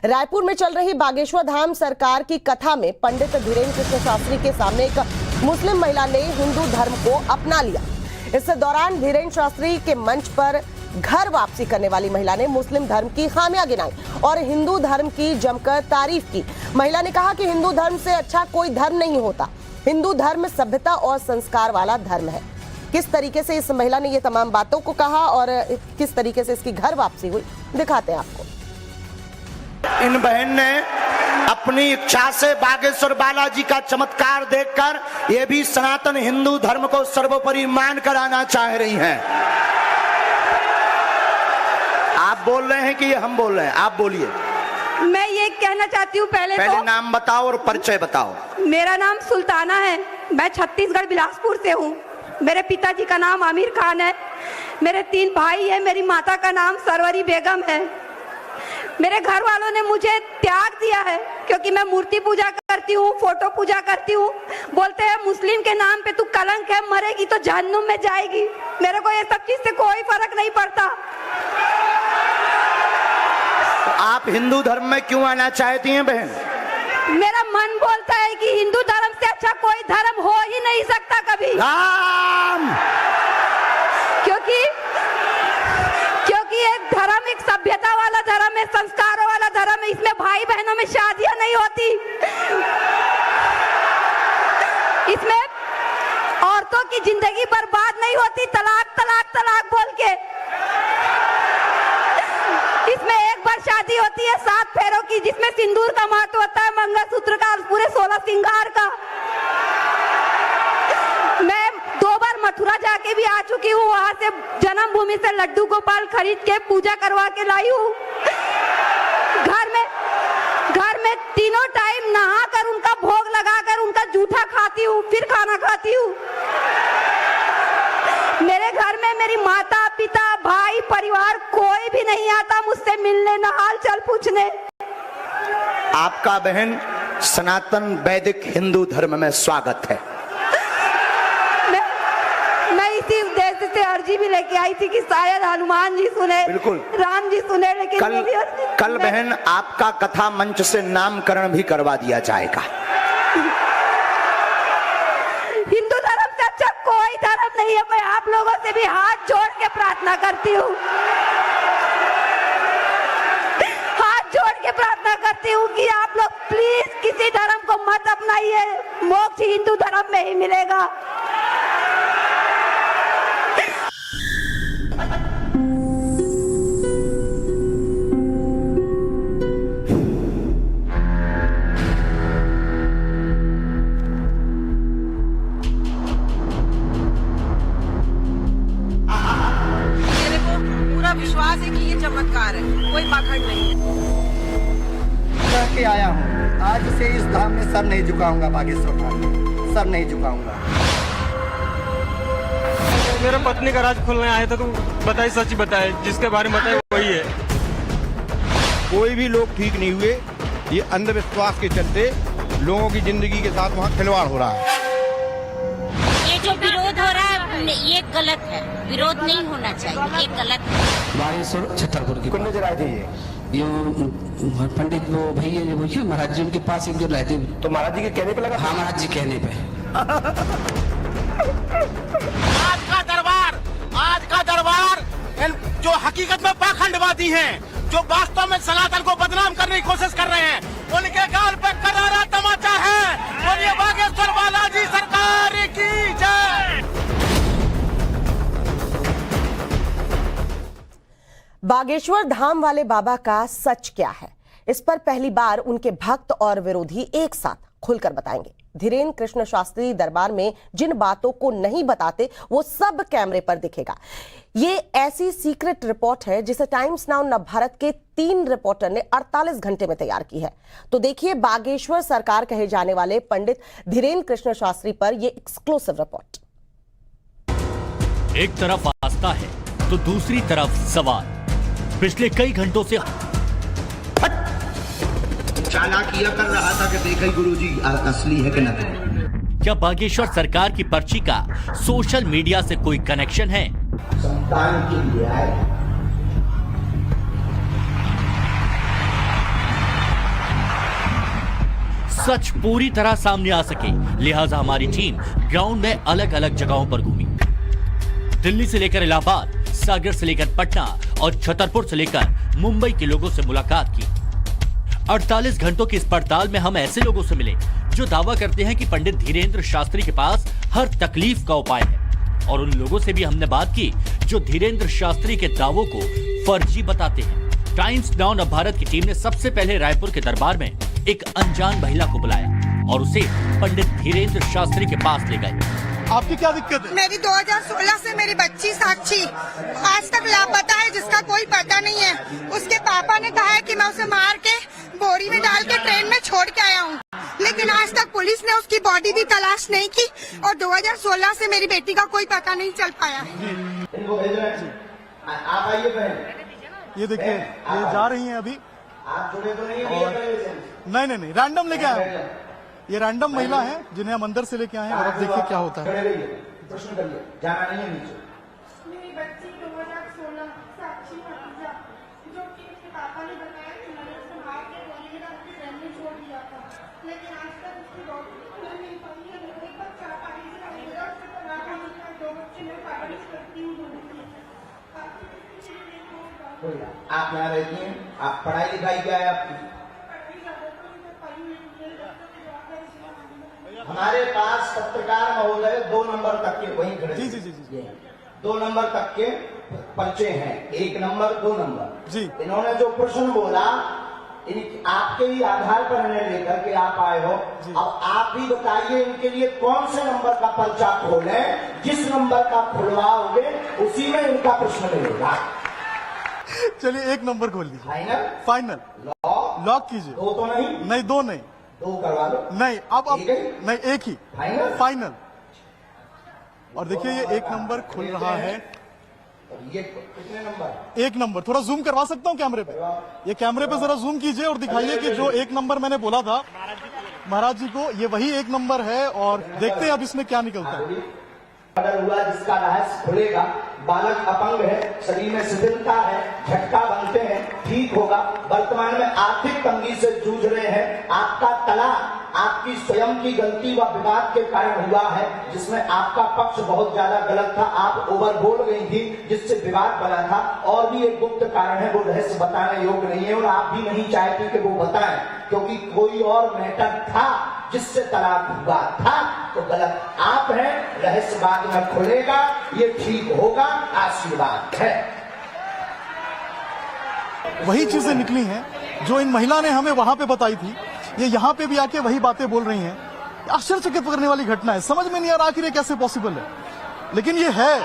रायपुर में चल रही बागेश्वर धाम सरकार की कथा में पंडित धीरेन्द्र कृष्ण शास्त्री के सामने एक मुस्लिम महिला ने हिंदू धर्म को अपना लिया। इस दौरान धीरेन्द्र शास्त्री के मंच पर घर वापसी करने वाली महिला ने मुस्लिम धर्म की खामियां गिनाई और हिंदू धर्म की जमकर तारीफ की। महिला ने कहा कि हिंदू धर्म से अच्छा कोई धर्म नहीं होता, हिंदू धर्म सभ्यता और संस्कार वाला धर्म है। किस तरीके से इस महिला ने ये तमाम बातों को कहा और किस तरीके से इसकी घर वापसी हुई, दिखाते हैं आपको। इन बहन ने अपनी इच्छा से बागेश्वर बालाजी का चमत्कार देखकर ये भी सनातन हिंदू धर्म को सर्वोपरि मान कर आना चाह रही हैं। आप बोल रहे हैं कि ये हम बोल रहे हैं? आप बोलिए। मैं ये कहना चाहती हूँ पहले तो नाम बताओ और परिचय बताओ। मेरा नाम सुल्ताना है, मैं छत्तीसगढ़ बिलासपुर से हूँ। मेरे पिताजी का नाम आमिर खान है, मेरे 3 भाई है, मेरी माता का नाम सरवरी बेगम है। मेरे घर वालों ने मुझे त्याग दिया है क्योंकि मैं मूर्ति पूजा करती हूँ, फोटो पूजा करती हूँ। बोलते हैं मुस्लिम के नाम पे तू कलंक है, मरेगी तो जहन्नुम में जाएगी। मेरे को ये सब चीज से कोई फर्क नहीं पड़ता। तो आप हिंदू धर्म में क्यों आना चाहती हैं बहन? मेरा मन बोलता है कि हिंदू धर्म से अच्छा कोई धर्म हो ही नहीं सकता कभी। राम! क्योंकि एक धर्म एक सभ्यता वाला धर्म है, संस्कारों वाला धर्म है। इसमें भाई बहनों में शादियां नहीं होती, इसमें औरतों की जिंदगी बर्बाद नहीं होती तलाक तलाक तलाक बोल के। इसमें एक बार शादी होती है 7 फेरों की, जिसमें सिंदूर का महत्व होता है, मंगलसूत्र का, पूरे 16 श्रृंगार का। मैं 2 बार मथुरा जाके भी आ चुकी हूँ, वहां से जन्मभूमि से लड्डू गोपाल खरीद के पूजा करवा के लाई हूँ। घर में तीनों टाइम नहा कर उनका भोग लगाकर उनका जूठा खाती हूँ, फिर खाना खाती हूँ। मेरे घर में मेरी माता पिता भाई परिवार कोई भी नहीं आता मुझसे मिलने, न हाल चाल पूछने। आपका बहन सनातन वैदिक हिंदू धर्म में स्वागत है। मैं इसी उद्देश्य से अर्जी भी लेके आई थी कि शायद हनुमान जी सुने, बिल्कुल राम जी सुने, लेकिन कल बहन आपका कथा मंच से नामकरण भी करवा दिया जाएगा। हिंदू धर्म से अच्छा कोई धर्म नहीं है। मैं आप लोगों से भी हाथ जोड़ के प्रार्थना करती हूँ, हाथ जोड़ के प्रार्थना करती हूँ कि आप लोग प्लीज किसी धर्म को मत अपनाइए, मोक्ष हिंदू धर्म में ही मिलेगा। विश्वास है कि ये चमत्कार है, कोई पाखंड नहीं है। कह के आया हूँ, आज से इस धाम में सर नहीं झुकाऊंगा। बागेश्वर धाम में सर नहीं झुकाऊंगा। मेरा पत्नी का राज खोलने आए थे, तो बताइए, सच बताए, जिसके बारे में बताए वही है। कोई भी लोग ठीक नहीं हुए। ये अंधविश्वास के चलते लोगों की जिंदगी के साथ वहाँ खिलवाड़ हो रहा है। ये जो विरोध हो रहा है ये गलत है, विरोध नहीं होना चाहिए, ये गलत है। बागेश्वर छतरपुर की कौन नजर आए थे? ये पंडित वो भैया जो बोलिए महाराज जी उनके पास एक जो रहते, तो महाराज जी के कहने पे लगा? हाँ, महाराज जी कहने पे। आज का दरबार जो हकीकत में पाखंडवादी हैं, जो वास्तव में सनातन को बदनाम करने की कोशिश कर रहे हैं, उनके गाल पे करारा तमाचा है। बोलिए बागेश्वर बालाजी सरकार की जय। बागेश्वर धाम वाले बाबा का सच क्या है, इस पर पहली बार उनके भक्त और विरोधी एक साथ खुलकर बताएंगे। धीरेन्द्र कृष्ण शास्त्री दरबार में जिन बातों को नहीं बताते वो सब कैमरे पर दिखेगा। ये ऐसी सीक्रेट रिपोर्ट है जिसे टाइम्स नाउ नवभारत के 3 रिपोर्टर ने 48 घंटे में तैयार की है। तो देखिए बागेश्वर सरकार कहे जाने वाले पंडित धीरेन्द्र कृष्ण शास्त्री पर यह एक्सक्लूसिव रिपोर्ट। एक तरफ आस्था है तो दूसरी तरफ सवाल। पिछले कई घंटों से चालाकिया कर रहा था कि देखे गुरुजी असली है कि नकली। क्या बागेश्वर सरकार की पर्ची का सोशल मीडिया से कोई कनेक्शन है? संतान के लिए आए। सच पूरी तरह सामने आ सके, लिहाजा हमारी टीम ग्राउंड में अलग अलग जगहों पर घूमी। दिल्ली से लेकर इलाहाबाद, सागर से लेकर पटना और छतरपुर से लेकर मुंबई के लोगों से मुलाकात की। 48 घंटों की इस पड़ताल में हम ऐसे लोगों से मिले जो दावा करते हैं कि पंडित धीरेन्द्र शास्त्री के पास हर तकलीफ का उपाय है, और उन लोगों से भी हमने बात की जो धीरेन्द्र शास्त्री के दावों को फर्जी बताते हैं। टाइम्स नाउ नवभारत की टीम ने सबसे पहले रायपुर के दरबार में एक अनजान महिला को बुलाया और उसे पंडित धीरेन्द्र शास्त्री के पास ले गए। आपकी क्या दिक्कत है? मेरी 2016 से मेरी बच्ची साक्षी आज तक लापता है, जिसका कोई पता नहीं है। उसके पापा ने कहा है कि मैं उसे मार के बोरी में डाल के ट्रेन में छोड़ के आया हूँ, लेकिन आज तक पुलिस ने उसकी बॉडी भी तलाश नहीं की और 2016 से मेरी बेटी का कोई पता नहीं चल पाया। आप आइए बहन, ये देखिए ये जा रही हैं अभी। आप जुड़े तो नहीं नहीं नहीं रैंडम लेके आए, ये रैंडम महिला है जिन्हें हम अंदर से लेके आए हैं, और अब देखिए क्या होता है। प्रश्न करिए, जाना नहीं है नीचे। मेरी बच्ची 2016 साक्षी भतीजा, जो कि उसके पापा ने बताया कि मैंने उसे मार के गोली में डाल के ट्रेन में छोड़ दिया था, लेकिन आज तक उसकी बॉडी नहीं पड़ी है। एक बच्चा पानी से आएगा, उससे तलाक होने का 2 बच्चे मैं पागल करती हूँ। आप यहाँ रहती हैं, आप पढ़ाई लिखाई क्या है आपकी? हमारे पास पत्रकार महोदय 2 नंबर तक के वहीं खड़े, जी 2 नंबर तक के पर्चे हैं, 1 नंबर 2 नंबर जी। इन्होंने जो प्रश्न बोला आपके ही आधार पर इन्हें लेकर के आप आए हो। अब आप ही बताइए इनके लिए कौन से नंबर का पर्चा खोलें, जिस नंबर का खुलवाओगे उसी में इनका प्रश्न मिलेगा। चलिए 1 नंबर खोल लीजिए। फाइनल? फाइनल लॉक कीजिए। 2 तो नहीं? नहीं 2 नहीं, 2 करवा लो। नहीं अब नहीं 1 ही फाइनल। और देखिए ये 1 नंबर खुल रहा है। ये कितने नंबर? 1 नंबर थोड़ा जूम करवा सकता हूँ कैमरे पे? ये कैमरे पे जरा जूम कीजिए और दिखाइए कि जो 1 नंबर मैंने बोला था महाराज जी को, ये वही 1 नंबर है। और देखते हैं अब इसमें क्या निकलता है। मर्डर हुआ जिसका रहस्य खुलेगा। बालक अपंग है, शरीर में शिथिलता है, झटका बनते हैं, ठीक होगा। वर्तमान में आर्थिक तंगी से जूझ रहे हैं। आपका तलाक आपकी स्वयं की गलती व विवाद के कारण हुआ है, जिसमें आपका पक्ष बहुत ज्यादा गलत था। आप ओवर बोल गई थी, जिससे विवाद बना था। और भी एक गुप्त कारण है, वो रहस्य बताने योग्य नहीं है और आप भी नहीं चाहती कि वो बताएं, क्योंकि कोई और मैटर था जिससे तलाक हुआ था। तो गलत आप हैं, रहस्य बाद में खुलेगा, ये ठीक होगा, आशीर्वाद है। वही चीजें निकली हैं जो इन महिला ने हमें वहां पे बताई थी, ये यहाँ पे भी आके वही बातें बोल रही हैं। आश्चर्यचकित करने वाली घटना है, समझ में नहीं आ रहा आखिर ये कैसे पॉसिबल है, लेकिन ये है,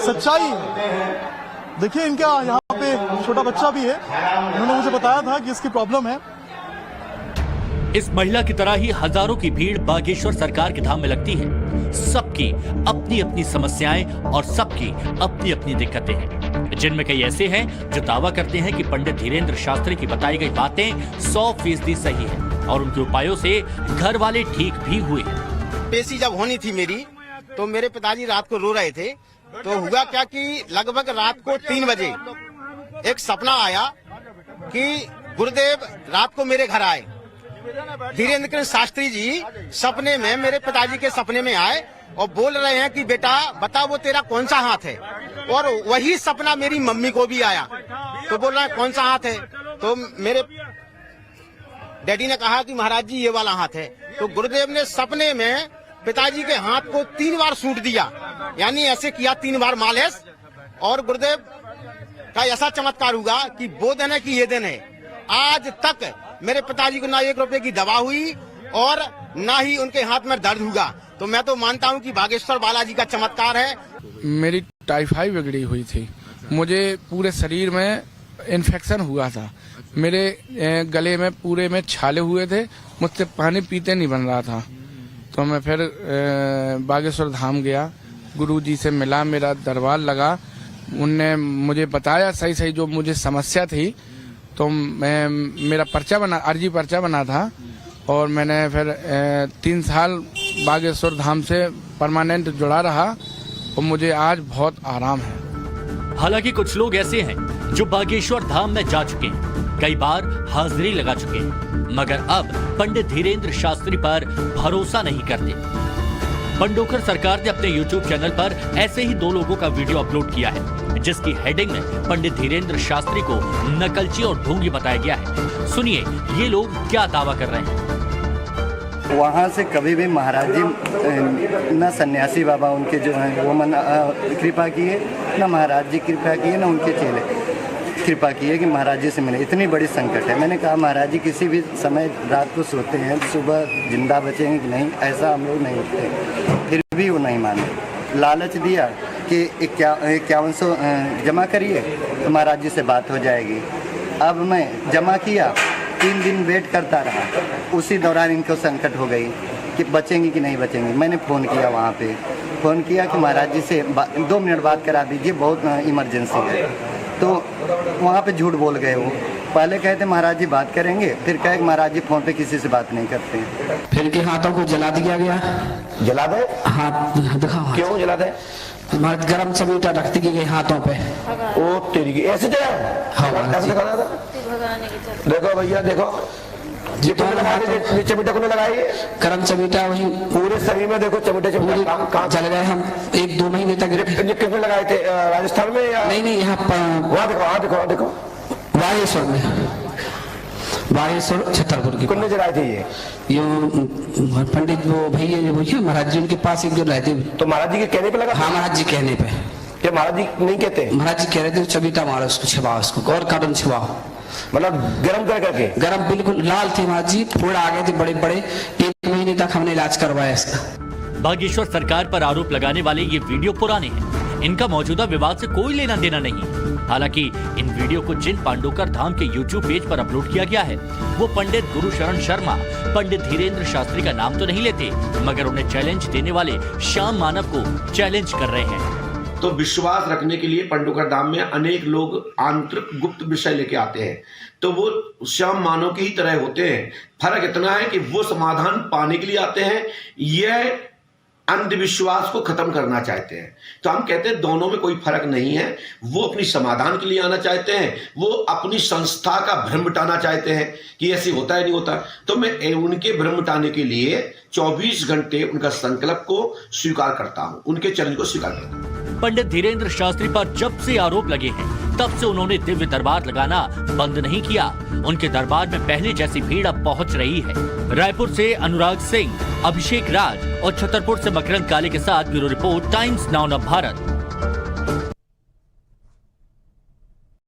सच्चाई है। देखिए इनका यहाँ पे छोटा बच्चा भी है, उन्होंने मुझे बताया था कि इसकी प्रॉब्लम है। इस महिला की तरह ही हजारों की भीड़ बागेश्वर सरकार के धाम में लगती है। सबकी अपनी अपनी समस्याएं और सबकी अपनी अपनी दिक्कतें हैं, जिनमें कई ऐसे हैं जो दावा करते हैं कि पंडित धीरेन्द्र शास्त्री की बताई गई बातें 100% सही है और उनके उपायों से घर वाले ठीक भी हुए हैं। पेशी जब होनी थी मेरी, तो मेरे पिताजी रात को रो रहे थे। तो हुआ क्या कि लगभग रात को 3 बजे एक सपना आया कि गुरुदेव रात को मेरे घर आए। धीरेन्द्र शास्त्री जी सपने में मेरे पिताजी के सपने में आए और बोल रहे हैं कि बेटा बता वो तेरा कौन सा हाथ है। और वही सपना मेरी मम्मी को भी आया, तो बोल रहा है कौन सा हाथ है। तो मेरे डैडी ने कहा कि महाराज जी ये वाला हाथ है। तो गुरुदेव ने सपने में पिताजी के हाथ को 3 बार सूंट दिया, यानी ऐसे किया 3 बार मालिश। और गुरुदेव का ऐसा चमत्कार हुआ कि वो दिन है कि ये दिन है। आज तक मेरे पिताजी को ना 1 रुपए की दवा हुई और ना ही उनके हाथ में दर्द हुआ। तो मैं तो मानता हूँ कि बागेश्वर बालाजी का चमत्कार है। मेरी टाइफाइड बिगड़ी हुई थी, मुझे पूरे शरीर में इन्फेक्शन हुआ था, मेरे गले में पूरे में छाले हुए थे, मुझसे पानी पीते नहीं बन रहा था। तो मैं फिर बागेश्वर धाम गया, गुरुजी से मिला, मेरा दरबार लगा, उनने मुझे बताया सही सही जो मुझे समस्या थी। तो मैं मेरा पर्चा बना, अर्जी पर्चा बना था और मैंने फिर 3 साल बागेश्वर धाम से परमानेंट जुड़ा रहा और मुझे आज बहुत आराम है। हालांकि कुछ लोग ऐसे हैं जो बागेश्वर धाम में जा चुके हैं, कई बार हाजिरी लगा चुके हैं, मगर अब पंडित धीरेन्द्र शास्त्री पर भरोसा नहीं करते। पंडोकर सरकार ने अपने YouTube चैनल पर ऐसे ही 2 लोगों का वीडियो अपलोड किया है, जिसकी हेडिंग में पंडित धीरेन्द्र शास्त्री को नकलची और ढोंगी बताया गया है। सुनिए ये लोग क्या दावा कर रहे हैं। वहाँ से कभी भी महाराज जी न सन्यासी बाबा उनके जो हैं वो कृपा किए, न महाराज जी कृपा किए, न उनके चेले कृपा किए कि महाराज जी से मिले। इतनी बड़ी संकट है। मैंने कहा महाराज जी किसी भी समय रात को सोते हैं, सुबह जिंदा बचेंगे कि नहीं, ऐसा हम लोग नहीं उठते। फिर भी वो नहीं माने। लालच दिया कि 5100 जमा करिए तो महाराज जी से बात हो जाएगी। अब मैं जमा किया, 3 दिन वेट करता रहा। उसी दौरान इनको संकट हो गई कि बचेंगी कि नहीं बचेंगी। मैंने फ़ोन किया, वहाँ पे फ़ोन किया कि महाराज जी से 2 मिनट बात करा दीजिए, बहुत इमरजेंसी है। तो वहाँ पे झूठ बोल गए वो। पहले कहते महाराज जी बात करेंगे, फिर कहे महाराज जी फ़ोन पे किसी से बात नहीं करते। फिर इनके हाथों को जला दिया गया। जला दे? हाथ दिखाओ। क्यों जला दे? हमारे गरम चमीटा रख दी गई हाथों पे। ओ तेरी की ऐसे जला? हाँ, कैसे दिखाना था? देखो भैया देखो, ये तो चमीटा को लगाई गरम चमीटा वही पूरे शरीर में। देखो चमीटा कहाँ चल गए हम 1-2 महीने तक। कितने लगाए थे? राजस्थान में या नहीं यहाँ वहाँ देखो, वहाँ देखो, देखो बागेश्वर में, बागेश्वर छतरपुर की। कितने जलाए थे ये पंडित वो भैया जो है महाराज जी उनके पास एक जो रहते। तो महाराज जी के कहने पे लगा? हाँ महाराज जी कहने पे। क्या महाराज जी नहीं कहते? महाराज जी कह रहे थे चमीटा मारो उसको, छिपाओ उसको और काटन छिपाओ। मतलब गरम कर करके? गरम बिल्कुल लाल थे महाराज जी, फोड़ आ गए थे बड़े बड़े। 1 महीने तक हमने इलाज करवाया इसका। बागेश्वर सरकार पर आरोप लगाने वाले ये वीडियो पुराने हैं, इनका मौजूदा विवाद से कोई लेना देना नहीं। हालांकि इन वीडियो को जिन पांडोकर धाम के YouTube पेज पर अपलोड किया गया है वो पंडित गुरुशरण शर्मा पंडित धीरेन्द्र शास्त्री का नाम तो नहीं लेते, मगर उन्हें चैलेंज देने वाले श्याम मानव को चैलेंज कर रहे हैं। तो विश्वास रखने के लिए पंडोकर धाम में अनेक लोग आंतरिक गुप्त विषय लेके आते हैं, तो वो श्याम मानव के ही तरह होते हैं। फर्क इतना है कि वो समाधान पाने के लिए आते हैं, यह अंधविश्वास को खत्म करना चाहते हैं। तो हम कहते हैं दोनों में कोई फर्क नहीं है। वो अपनी समाधान के लिए आना चाहते हैं, वो अपनी संस्था का भ्रम मिटाना चाहते हैं कि ऐसे होता है नहीं होता। तो मैं उनके भ्रम मिटाने के लिए 24 घंटे उनका संकल्प को स्वीकार करता हूं, उनके चैलेंज को स्वीकार करता हूं। पंडित धीरेन्द्र शास्त्री पर जब से आरोप लगे हैं तब से उन्होंने दिव्य दरबार लगाना बंद नहीं किया। उनके दरबार में पहले जैसी भीड़ अब पहुंच रही है। रायपुर से अनुराग सिंह, अभिषेक राज और छतरपुर से मकरंद काले के साथ bureau report, times now Bharat.